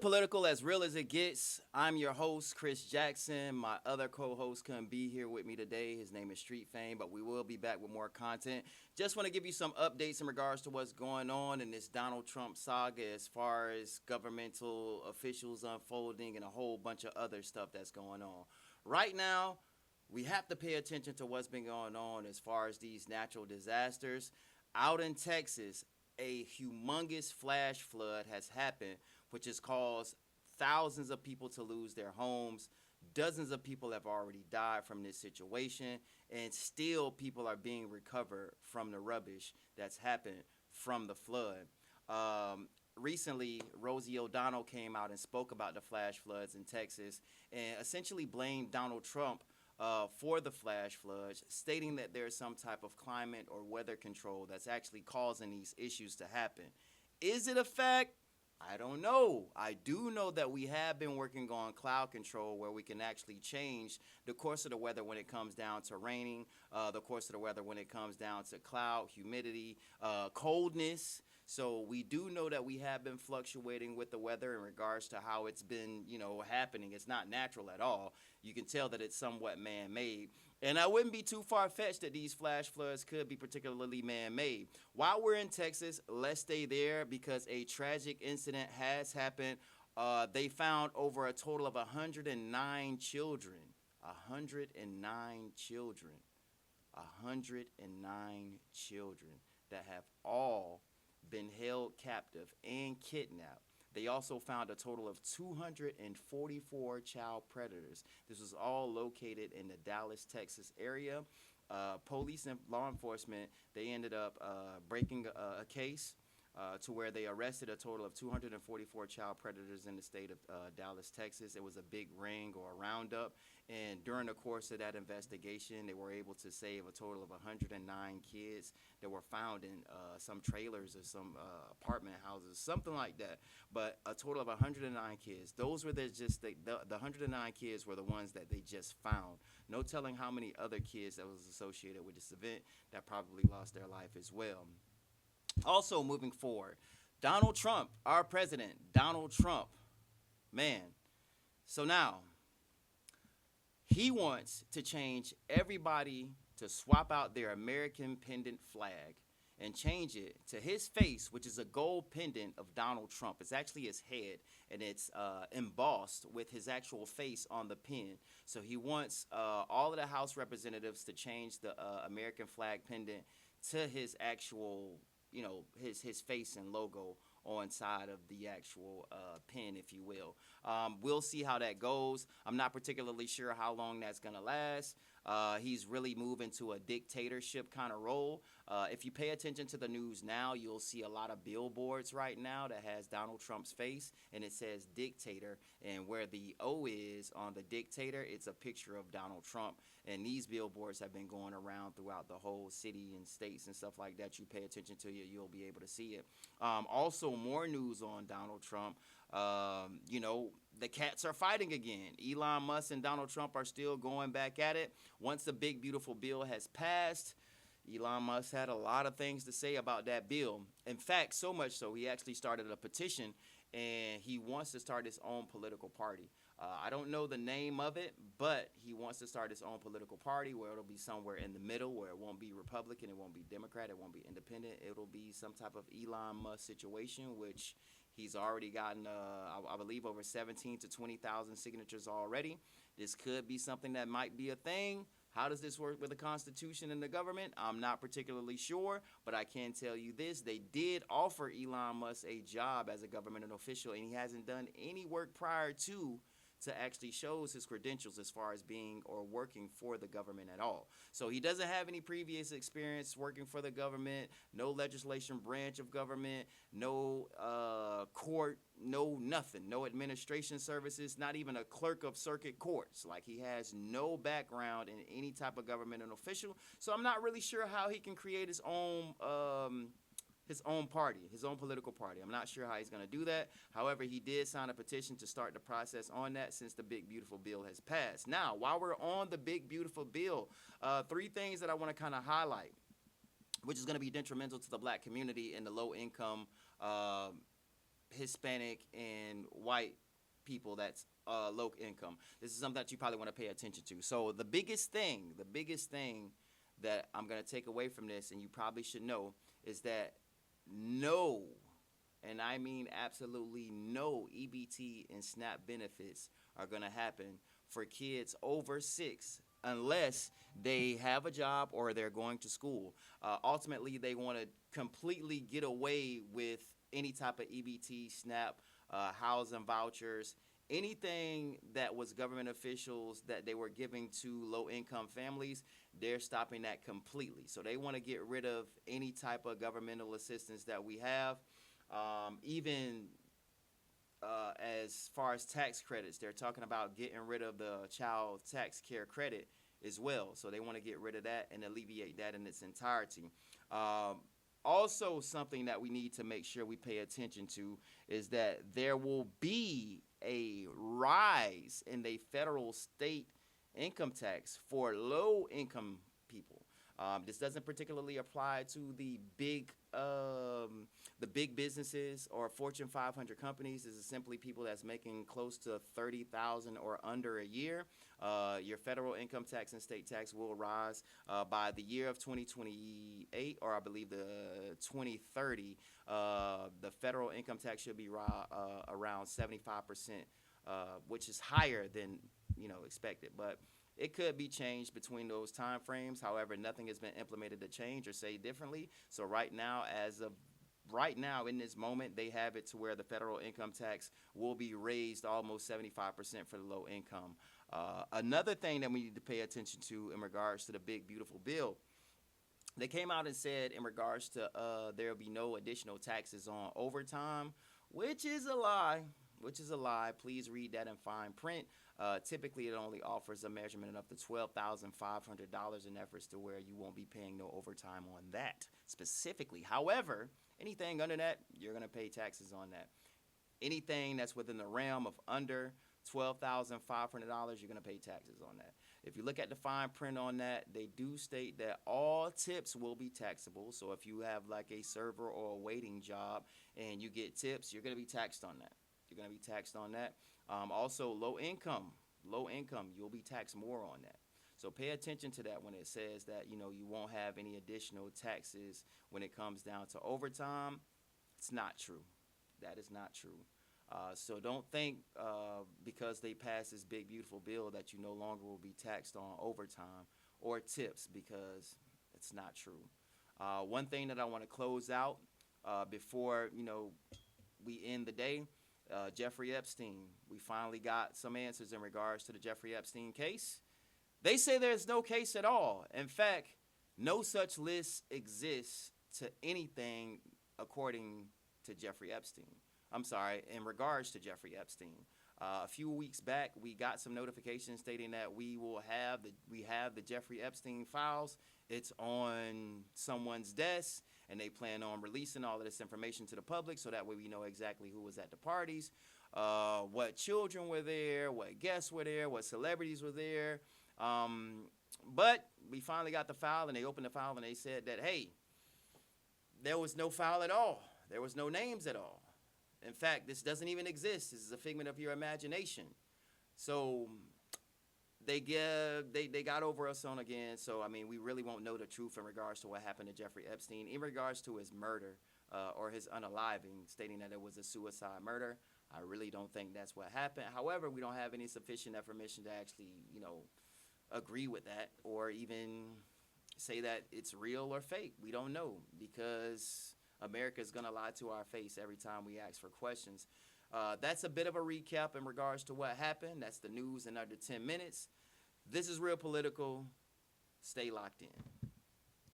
Political as real as it gets. I'm your host, Chris Jackson. My other co-host couldn't be here with me today. His name is Street Fame, but we will be back with more content. Just want to give you some updates in regards to what's going on in this Donald Trump saga as far as governmental officials unfolding and a whole bunch of other stuff that's going on. Right now, we have to pay attention to what's been going on as far as these natural disasters. Out in Texas, a humongous flash flood has happened, which has caused thousands of people to lose their homes. Dozens of people have already died from this situation, and still people are being recovered from the rubbish that's happened from the flood. Recently, Rosie O'Donnell came out and spoke about the flash floods in Texas and essentially blamed Donald Trump for the flash floods, stating that there's some type of climate or weather control that's actually causing these issues to happen. Is it a fact? I don't know. I do know that we have been working on cloud control where we can actually change the course of the weather when it comes down to raining, the course of the weather when it comes down to cloud, humidity, coldness. So we do know that we have been fluctuating with the weather in regards to how it's been, happening. It's not natural at all. You can tell that it's somewhat man-made. And I wouldn't be too far-fetched that these flash floods could be particularly man-made. While we're in Texas, let's stay there because a tragic incident has happened. They found over a total of 109 children. 109 children. 109 children that have all been held captive and kidnapped. They also found a total of 244 child predators. This was all located in the Dallas, Texas area. Police and law enforcement, they ended up breaking a case to where they arrested a total of 244 child predators in the state of Dallas, Texas. It was a big ring or a roundup. And during the course of that investigation, they were able to save a total of 109 kids that were found in some trailers or some apartment houses, something like that. But a total of 109 kids. Those were the 109 kids were the ones that they just found. No telling how many other kids that was associated with this event that probably lost their life as well. Also, moving forward, Donald Trump, our president, Donald Trump, man. So now, he wants to change everybody to swap out their American pendant flag and change it to his face, which is a gold pendant of Donald Trump. It's actually his head, and it's embossed with his actual face on the pin. So he wants all of the House representatives to change the American flag pendant to his actual his face and logo on side of the actual pin, if you will. We'll see how that goes. I'm not particularly sure how long that's going to last. He's really moving to a dictatorship kind of role. If you pay attention to the news now, you'll see a lot of billboards right now that has Donald Trump's face, and it says dictator. And where the O is on the dictator, it's a picture of Donald Trump. And these billboards have been going around throughout the whole city and states and stuff like that. You pay attention to it, you'll be able to see it. Also, more news on Donald Trump. The cats are fighting again. Elon Musk and Donald Trump are still going back at it. Once the big, beautiful bill has passed, Elon Musk had a lot of things to say about that bill. In fact, so much so, he actually started a petition, and he wants to start his own political party. I don't know the name of it, but he wants to start his own political party where it'll be somewhere in the middle, where it won't be Republican, it won't be Democrat, it won't be independent. It'll be some type of Elon Musk situation, which he's already gotten, I believe, over 17 to 20,000 signatures already. This could be something that might be a thing. How does this work with the Constitution and the government? I'm not particularly sure, but I can tell you this. They did offer Elon Musk a job as a governmental official, and he hasn't done any work prior to actually shows his credentials as far as being or working for the government at all. So he doesn't have any previous experience working for the government, no legislation branch of government, no court, no nothing, no administration services, not even a clerk of circuit courts. Like, he has no background in any type of governmental official. So I'm not really sure how he can create his own party, his own political party. I'm not sure how he's going to do that. However, he did sign a petition to start the process on that since the big, beautiful bill has passed. Now, while we're on the big, beautiful bill, three things that I want to kind of highlight, which is going to be detrimental to the black community and the low-income Hispanic and white people that's low income. This is something that you probably want to pay attention to. So the biggest thing that I'm going to take away from this, and you probably should know, is that no, and I mean absolutely no EBT and SNAP benefits are going to happen for kids over 6 unless they have a job or they're going to school. Ultimately, they want to completely get away with any type of EBT, SNAP, housing vouchers, anything that was government officials that they were giving to low-income families. They're stopping that completely. So they want to get rid of any type of governmental assistance that we have. Even as far as tax credits, they're talking about getting rid of the child tax care credit as well. So they want to get rid of that and alleviate that in its entirety. Also, something that we need to make sure we pay attention to is that there will be a rise in the federal state income tax for low income people. This doesn't particularly apply to the big businesses or Fortune 500 companies. This is simply people that's making close to $30,000 or under a year. Your federal income tax and state tax will rise by the year of 2028, or I believe the 2030. The federal income tax should be around 75%, which is higher than expected, but it could be changed between those time frames. However, nothing has been implemented to change or say differently. So right now, as of right now, in this moment, they have it to where the federal income tax will be raised almost 75% for the low income. Another thing that we need to pay attention to in regards to the big, beautiful bill, they came out and said in regards to there will be no additional taxes on overtime, which is a lie. Please read that in fine print. Typically, it only offers a measurement of up to $12,500 in efforts to where you won't be paying no overtime on that specifically. However, anything under that, you're going to pay taxes on that. Anything that's within the realm of under $12,500, you're going to pay taxes on that. If you look at the fine print on that, they do state that all tips will be taxable. So if you have like a server or a waiting job and you get tips, you're going to be taxed on that. Also, low income, you'll be taxed more on that. So pay attention to that when it says that, you won't have any additional taxes when it comes down to overtime. It's not true. That is not true. So don't think because they passed this big, beautiful bill that you no longer will be taxed on overtime or tips, because it's not true. One thing that I want to close out before, we end the day, Jeffrey Epstein. We finally got some answers in regards to the Jeffrey Epstein case. They say there's no case at all. In fact, no such list exists to anything according to Jeffrey Epstein. In regards to Jeffrey Epstein. A few weeks back, we got some notifications stating that we have the Jeffrey Epstein files. It's on someone's desk, and they plan on releasing all of this information to the public, so that way we know exactly who was at the parties, what children were there, what guests were there, what celebrities were there. But we finally got the file, and they opened the file, and they said that, hey, there was no file at all. There was no names at all. In fact, this doesn't even exist. This is a figment of your imagination. So they got over us on again. So, we really won't know the truth in regards to what happened to Jeffrey Epstein, in regards to his murder or his unaliving, stating that it was a suicide murder. I really don't think that's what happened. However, we don't have any sufficient information to actually, agree with that or even say that it's real or fake. We don't know, because America is going to lie to our face every time we ask for questions. That's a bit of a recap in regards to what happened. That's the news in under 10 minutes. This is Real Political. Stay locked in.